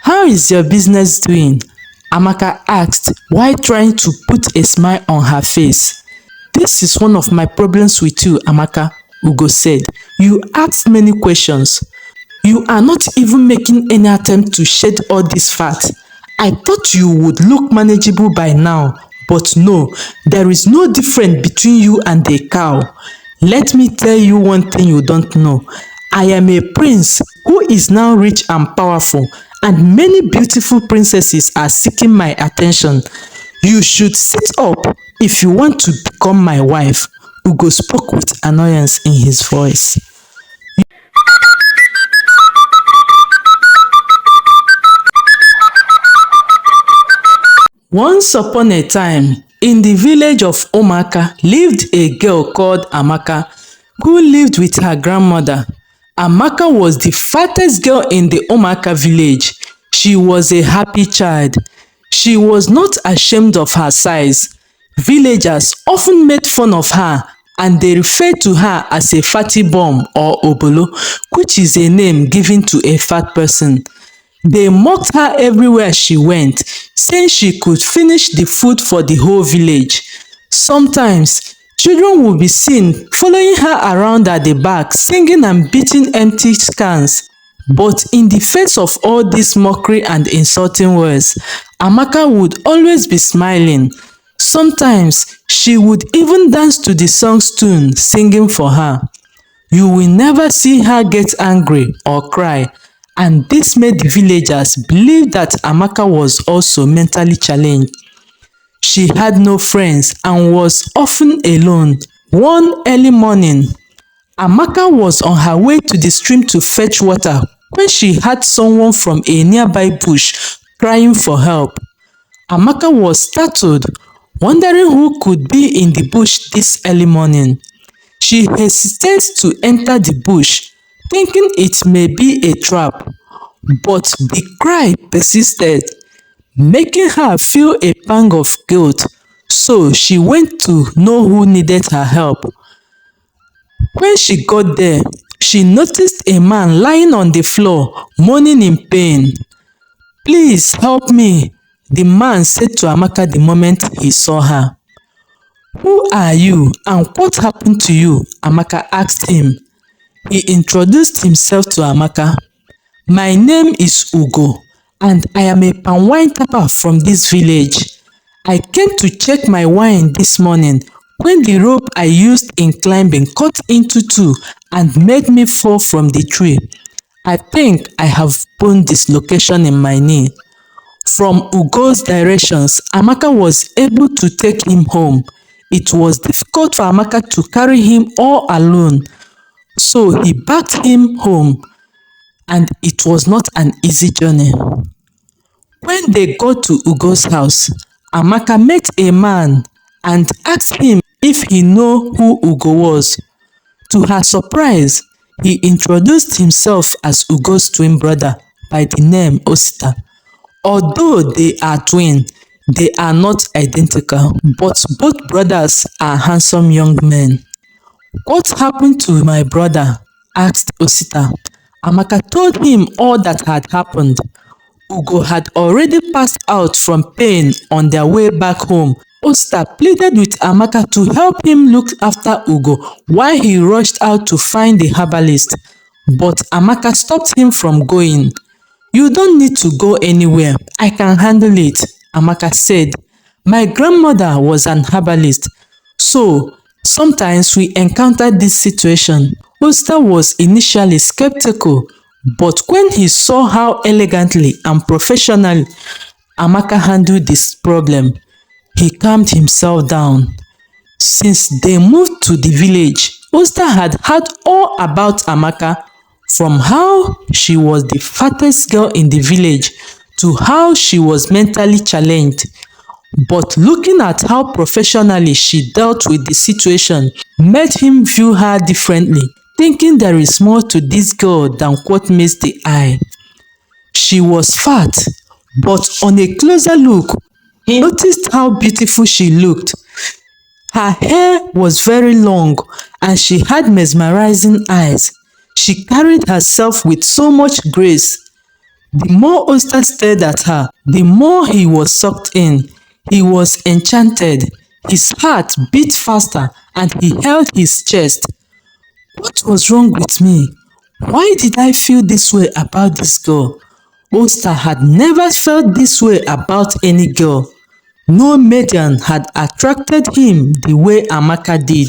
How is your business doing? Amaka asked while trying to put a smile on her face. This is one of my problems with you, Amaka, Ugo said. You ask many questions. You are not even making any attempt to shed all this fat. I thought you would look manageable by now, but no, there is no difference between you and a cow. Let me tell you one thing you don't know. I am a prince who is now rich and powerful, and many beautiful princesses are seeking my attention. You should sit up if you want to become my wife. Ugo spoke with annoyance in his voice. Once upon a time, in the village of Omaka lived a girl called Amaka who lived with her grandmother. Amaka was the fattest girl in the Omaka village. She was a happy child. She was not ashamed of her size. Villagers often made fun of her and they referred to her as a fatty bum or obolo, which is a name given to a fat person. They mocked her everywhere she went, saying she could finish the food for the whole village. Sometimes, children would be seen following her around at the back, singing and beating empty cans. But in the face of all this mockery and insulting words, Amaka would always be smiling. Sometimes, she would even dance to the song's tune, singing for her. You will never see her get angry or cry, and this made the villagers believe that Amaka was also mentally challenged. She had no friends and was often alone. One early morning, Amaka was on her way to the stream to fetch water when she heard someone from a nearby bush crying for help. Amaka was startled, wondering who could be in the bush this early morning. She hesitated to enter the bush, thinking it may be a trap, but the cry persisted, making her feel a pang of guilt, so she went to know who needed her help. When she got there, she noticed a man lying on the floor, moaning in pain. "Please help me," the man said to Amaka the moment he saw her. "Who are you and what happened to you?" Amaka asked him. He introduced himself to Amaka. "My name is Ugo, and I am a palm wine tapper from this village. I came to check my wine this morning when the rope I used in climbing cut into two and made me fall from the tree. I think I have bone dislocation in my knee." From Ugo's directions, Amaka was able to take him home. It was difficult for Amaka to carry him all alone, so he backed him home, and it was not an easy journey. When they got to Ugo's house, Amaka met a man and asked him if he knew who Ugo was. To her surprise, he introduced himself as Ugo's twin brother by the name Osita. Although they are twins, they are not identical, but both brothers are handsome young men. "What happened to my brother?" asked Osita. Amaka told him all that had happened. Ugo had already passed out from pain on their way back home. Osita pleaded with Amaka to help him look after Ugo while he rushed out to find the herbalist. But Amaka stopped him from going. "You don't need to go anywhere. I can handle it," Amaka said. "My grandmother was an herbalist, so sometimes we encountered this situation." Osita was initially skeptical, but when he saw how elegantly and professionally Amaka handled this problem, he calmed himself down. Since they moved to the village, Osita had heard all about Amaka, from how she was the fattest girl in the village to how she was mentally challenged. But looking at how professionally she dealt with the situation made him view her differently, thinking there is more to this girl than what meets the eye. She was fat, but on a closer look, he noticed how beautiful she looked. Her hair was very long and she had mesmerizing eyes. She carried herself with so much grace. The more Oster stared at her, the more he was sucked in. He was enchanted. His heart beat faster and he held his chest. What was wrong with me? Why did I feel this way about this girl? Oster had never felt this way about any girl. No maiden had attracted him the way Amaka did.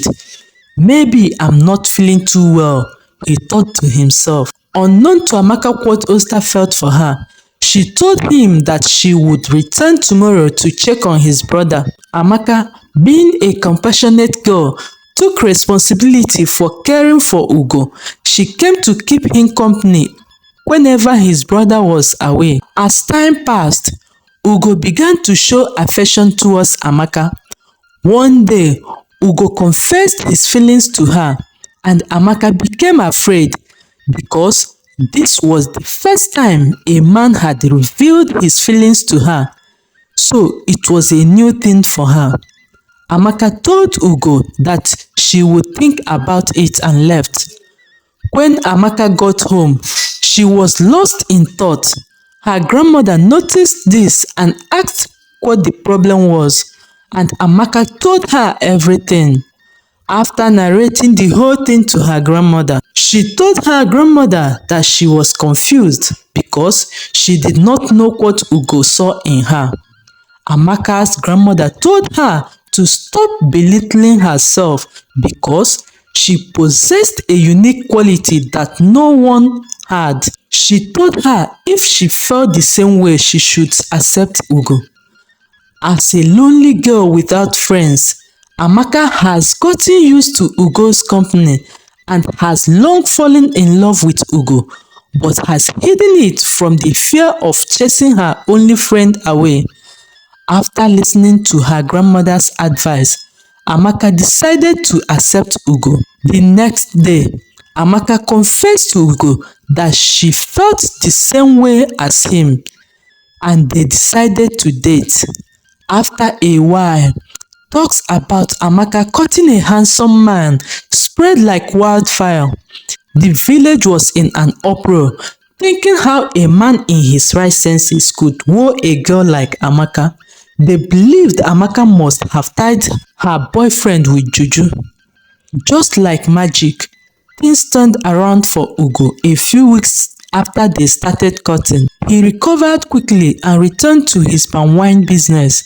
Maybe I'm not feeling too well, he thought to himself. Unknown to Amaka what Oster felt for her, she told him that she would return tomorrow to check on his brother. Amaka, being a compassionate girl, took responsibility for caring for Ugo. She came to keep him company whenever his brother was away. As time passed, Ugo began to show affection towards Amaka. One day, Ugo confessed his feelings to her and Amaka became afraid because this was the first time a man had revealed his feelings to her, so it was a new thing for her. Amaka told Ugo that she would think about it and left. When Amaka got home, she was lost in thought. Her grandmother noticed this and asked what the problem was, and Amaka told her everything. After narrating the whole thing to her grandmother, she told her grandmother that she was confused because she did not know what Ugo saw in her. Amaka's grandmother told her to stop belittling herself because she possessed a unique quality that no one had. She told her if she felt the same way, she should accept Ugo. As a lonely girl without friends, Amaka has gotten used to Ugo's company and has long fallen in love with Ugo, but has hidden it from the fear of chasing her only friend away. After listening to her grandmother's advice, Amaka decided to accept Ugo. The next day, Amaka confessed to Ugo that she felt the same way as him, and they decided to date. After a while, talks about Amaka cutting a handsome man spread like wildfire. The village was in an uproar, thinking how a man in his right senses could woo a girl like Amaka. They believed Amaka must have tied her boyfriend with juju. Just like magic, things turned around for Ugo a few weeks after they started cutting. He recovered quickly and returned to his palm wine business.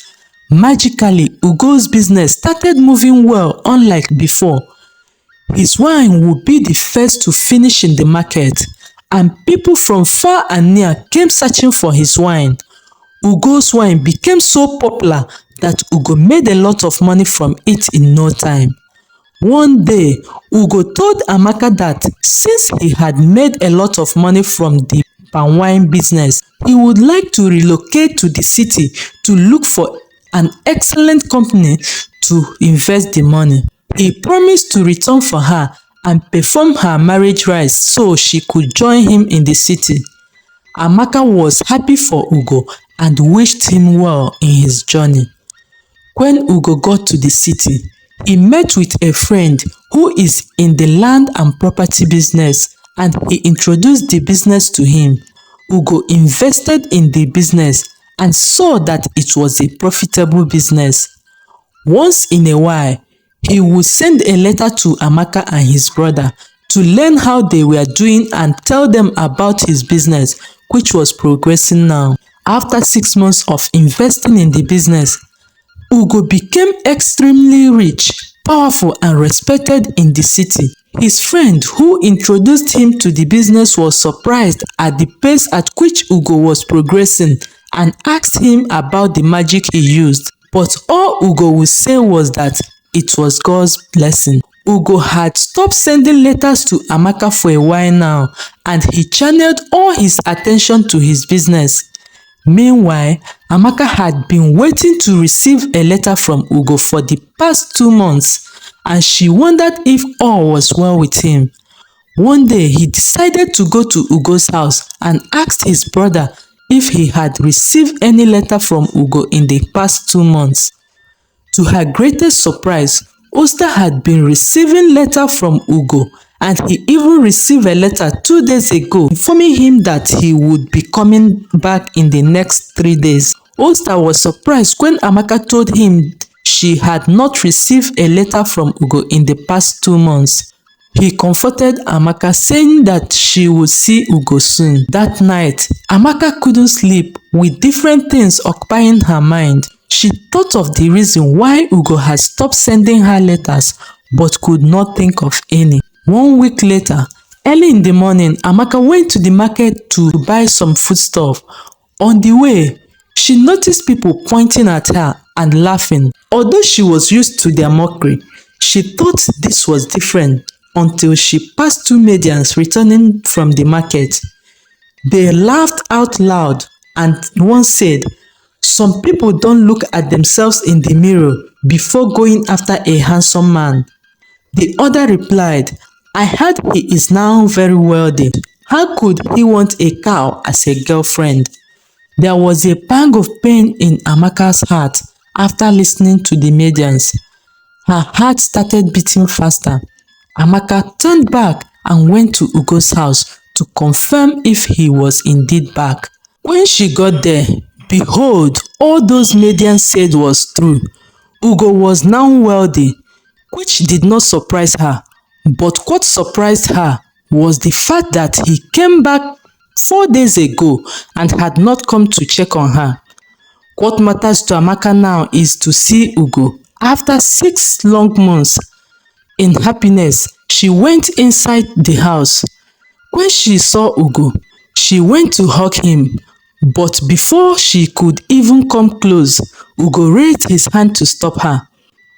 Magically, Ugo's business started moving well unlike before. His wine would be the first to finish in the market, and people from far and near came searching for his wine. Ugo's wine became so popular that Ugo made a lot of money from it in no time. One day, Ugo told Amaka that since he had made a lot of money from the palm wine business, he would like to relocate to the city to look for an excellent company to invest the money. He promised to return for her and perform her marriage rites so she could join him in the city. Amaka was happy for Ugo and wished him well in his journey. When Ugo got to the city, he met with a friend who is in the land and property business and he introduced the business to him. Ugo invested in the business and saw that it was a profitable business. Once in a while, he would send a letter to Amaka and his brother to learn how they were doing and tell them about his business, which was progressing now. After 6 months of investing in the business, Ugo became extremely rich, powerful and respected in the city. His friend who introduced him to the business was surprised at the pace at which Ugo was progressing and asked him about the magic he used. But all Ugo would say was that it was God's blessing. Ugo had stopped sending letters to Amaka for a while now, and he channeled all his attention to his business. Meanwhile, Amaka had been waiting to receive a letter from Ugo for the past 2 months, and she wondered if all was well with him. One day, he decided to go to Ugo's house and asked his brother if he had received any letter from Ugo in the past 2 months. To her greatest surprise, Oster had been receiving letters from Ugo and he even received a letter 2 days ago informing him that he would be coming back in the next 3 days. Ostar was surprised when Amaka told him she had not received a letter from Ugo in the past 2 months. He comforted Amaka, saying that she would see Ugo soon. That night, Amaka couldn't sleep, with different things occupying her mind. She thought of the reason why Ugo had stopped sending her letters but could not think of any. 1 week later, early in the morning, Amaka went to the market to buy some foodstuff. On the way, she noticed people pointing at her and laughing. Although she was used to their mockery, she thought this was different until she passed two medians returning from the market. They laughed out loud and one said, "Some people don't look at themselves in the mirror before going after a handsome man." The other replied, "I heard he is now very wealthy. How could he want a cow as a girlfriend?" There was a pang of pain in Amaka's heart after listening to the medians. Her heart started beating faster. Amaka turned back and went to Ugo's house to confirm if he was indeed back. When she got there, behold, all those medians said was true. Ugo was now wealthy, which did not surprise her. But what surprised her was the fact that he came back 4 days ago and had not come to check on her. What matters to Amaka now is to see Ugo. After 6 long months in happiness, she went inside the house. When she saw Ugo, she went to hug him. But before she could even come close, Ugo raised his hand to stop her.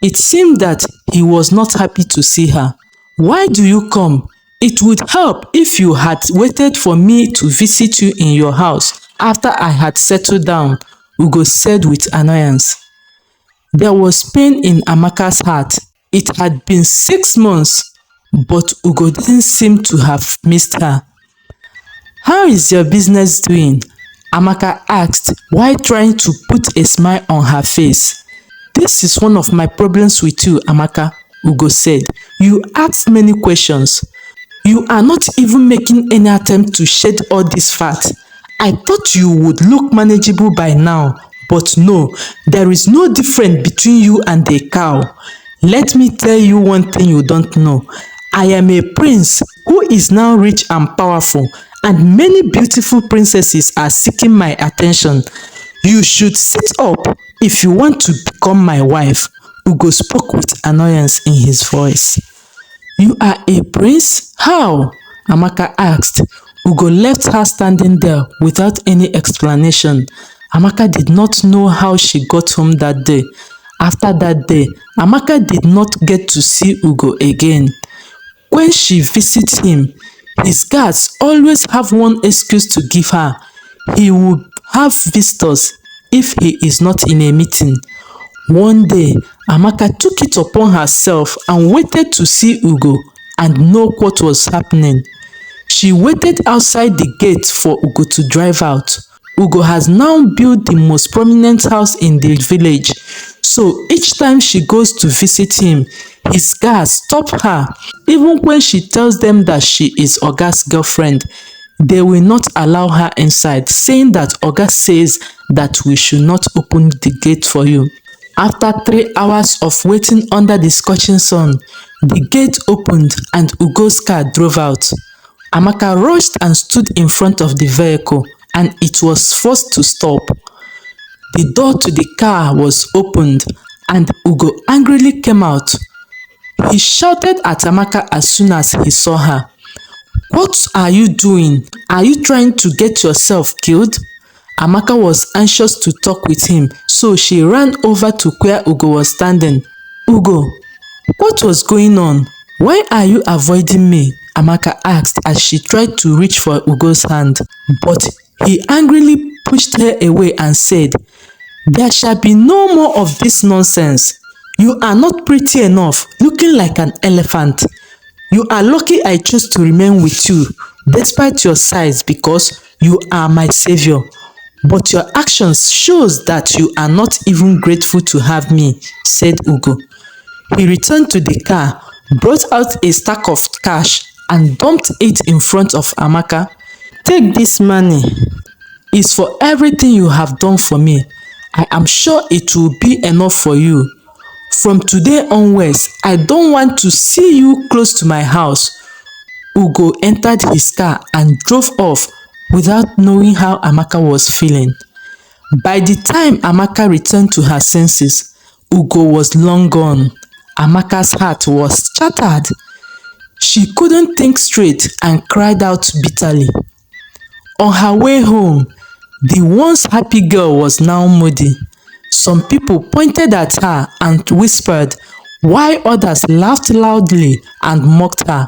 It seemed that he was not happy to see her. "Why do you come? It would help if you had waited for me to visit you in your house after I had settled down," Ugo said with annoyance. There was pain in Amaka's heart. It had been 6 months, but Ugo didn't seem to have missed her. "How is your business doing?" Amaka asked while trying to put a smile on her face. "This is one of my problems with you, Amaka," Ugo said. "You ask many questions. You are not even making any attempt to shed all this fat. I thought you would look manageable by now, but no, there is no difference between you and a cow. Let me tell you one thing you don't know. I am a prince who is now rich and powerful, and many beautiful princesses are seeking my attention. You should sit up if you want to become my wife." Ugo spoke with annoyance in his voice. "You are a prince? How?" Amaka asked. Ugo left her standing there without any explanation. Amaka did not know how she got home that day. After that day, Amaka did not get to see Ugo again. When she visits him, his guards always have one excuse to give her. He would have visitors if he is not in a meeting. One day, Amaka took it upon herself and waited to see Ugo and know what was happening. She waited outside the gate for Ugo to drive out. Ugo has now built the most prominent house in the village, so each time she goes to visit him, his guards stop her. Even when she tells them that she is Oga's girlfriend, they will not allow her inside, saying that Oga says that we should not open the gate for you. After 3 hours of waiting under the scorching sun, the gate opened and Ugo's car drove out. Amaka rushed and stood in front of the vehicle, and it was forced to stop. The door to the car was opened and Ugo angrily came out. He shouted at Amaka as soon as he saw her. "What are you doing? Are you trying to get yourself killed?" Amaka was anxious to talk with him, so she ran over to where Ugo was standing. "Ugo, what was going on? Why are you avoiding me?" Amaka asked as she tried to reach for Ugo's hand. But he angrily pushed her away and said, "There shall be no more of this nonsense. You are not pretty enough, looking like an elephant. You are lucky I chose to remain with you, despite your size, because you are my savior. But your actions shows that you are not even grateful to have me," said Ugo. He returned to the car, brought out a stack of cash and dumped it in front of Amaka. "Take this money. It's for everything you have done for me. I am sure it will be enough for you. From today onwards, I don't want to see you close to my house." Ugo entered his car and drove off without knowing how Amaka was feeling. By the time Amaka returned to her senses, Ugo was long gone. Amaka's heart was shattered. She couldn't think straight and cried out bitterly. On her way home, the once happy girl was now moody. Some people pointed at her and whispered, while others laughed loudly and mocked her.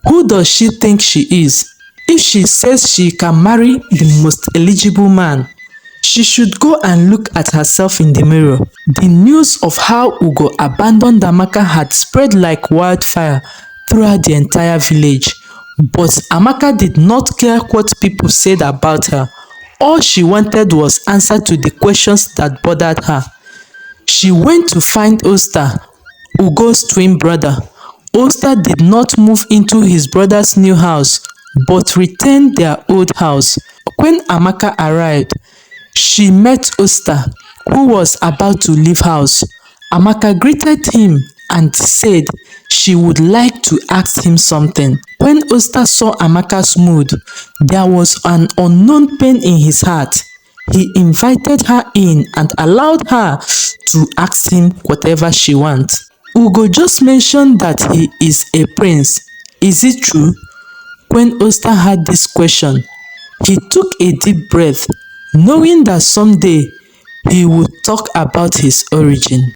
Who does she think she is? If she says she can marry the most eligible man, she should go and look at herself in the mirror. The news of how Ugo abandoned Amaka had spread like wildfire throughout the entire village. But Amaka did not care what people said about her. All she wanted was answer to the questions that bothered her. She went to find Osta, Ugo's twin brother. Osta did not move into his brother's new house, but retained their old house. When Amaka arrived, she met Osta, who was about to leave house. Amaka greeted him and said she would like to ask him something. When Osta saw Amaka's mood, there was an unknown pain in his heart. He invited her in and allowed her to ask him whatever she wants. Ugo just mentioned that he is a prince. Is it true? When Osta heard this question, he took a deep breath, knowing that someday he would talk about his origin.